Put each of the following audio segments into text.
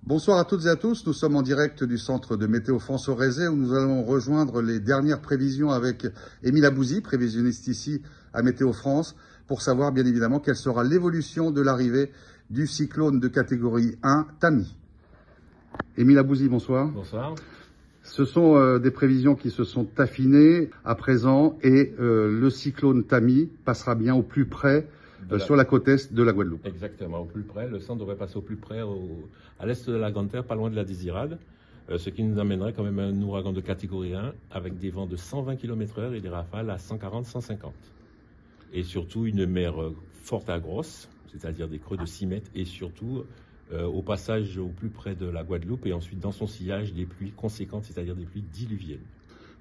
Bonsoir à toutes et à tous, nous sommes en direct du centre de Météo France au Rézé où nous allons rejoindre les dernières prévisions avec Émile Abouzi, prévisionniste ici à Météo France, pour savoir bien évidemment quelle sera l'évolution de l'arrivée du cyclone de catégorie 1 Tami. Émile Abouzi, bonsoir. Bonsoir. Ce sont des prévisions qui se sont affinées à présent et le cyclone Tami passera bien au plus près sur la côte est de la Guadeloupe. Exactement, au plus près. Le centre devrait passer au plus près, à l'est de la Grande Terre, pas loin de la Désirade, ce qui nous amènerait quand même à un ouragan de catégorie 1 avec des vents de 120 km/h et des rafales à 140-150. Et surtout une mer forte à grosse, c'est-à-dire des creux de 6 mètres et surtout au passage au plus près de la Guadeloupe et ensuite dans son sillage des pluies conséquentes, c'est-à-dire des pluies diluviennes.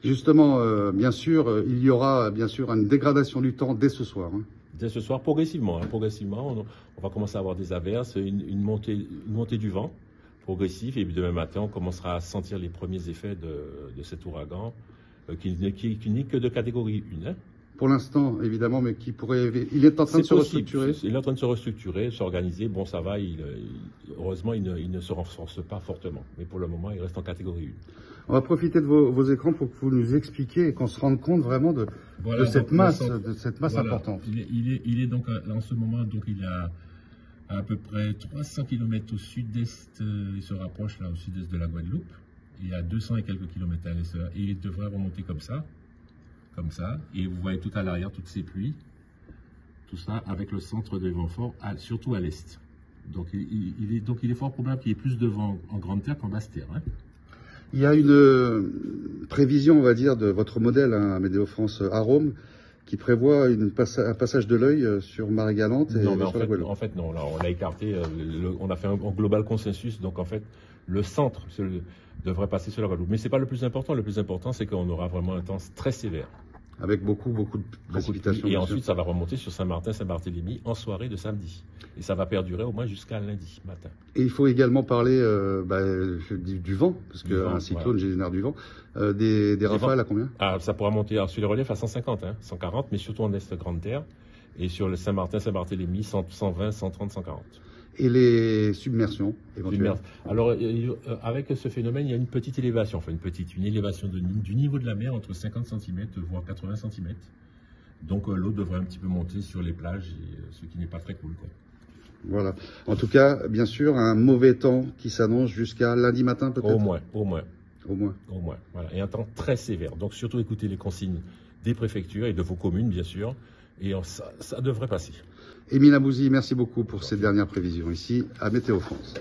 Justement, bien sûr, il y aura bien sûr une dégradation du temps dès ce soir. Dès ce soir, progressivement, on va commencer à avoir des averses, une montée du vent progressif, et puis demain matin, on commencera à sentir les premiers effets de cet ouragan, qui n'est que de catégorie 1. Pour l'instant, évidemment, mais il est en train de se restructurer. Il est en train de se restructurer, s'organiser. Bon, ça va, heureusement, il ne se renforce pas fortement. Mais pour le moment, il reste en catégorie 1. On va profiter de vos écrans pour que vous nous expliquiez et qu'on se rende compte vraiment de cette masse importante. Il est donc, en ce moment, donc il a à peu près 300 km au sud-est, il se rapproche là au sud-est de la Guadeloupe, et à 200 et quelques kilomètres à l'est, et il devrait remonter comme ça, et vous voyez tout à l'arrière, toutes ces pluies, tout ça avec le centre de vent fort, surtout à l'est. Donc il est fort probable qu'il y ait plus de vent en Grande Terre qu'en Basse Terre. Il y a une prévision, on va dire, de votre modèle, Météo France Arome, qui prévoit un passage de l'œil sur Marie-Galante et sur la Guadeloupe. En fait, non, là, on l'a écarté, on a fait un global consensus, donc en fait, le centre devrait passer sur la Guadeloupe. Mais ce n'est pas le plus important. Le plus important, c'est qu'on aura vraiment un temps très sévère. Avec beaucoup de précipitations. Et ensuite, ça va remonter sur Saint-Martin, Saint-Barthélemy en soirée de samedi. Et ça va perdurer au moins jusqu'à lundi matin. Et il faut également parler du vent, parce qu'un cyclone génère du vent. Des rafales à combien? Ça pourra monter sur les reliefs à 150, 140, mais surtout en Est Grande Terre. Et sur le Saint-Martin, Saint-Barthélemy, 120, 130, 140. Et les submersions éventuellement. Alors, avec ce phénomène, il y a une petite élévation, une élévation du niveau de la mer entre 50 cm, voire 80 cm. Donc, l'eau devrait un petit peu monter sur les plages, ce qui n'est pas très cool, quoi. Voilà. En tout cas, bien sûr, un mauvais temps qui s'annonce jusqu'à lundi matin, peut-être. Au moins. Voilà. Et un temps très sévère. Donc, surtout, écoutez les consignes des préfectures et de vos communes, bien sûr. Et ça devrait passer. Émile Abouzi, merci beaucoup pour ces dernières prévisions ici à Météo France.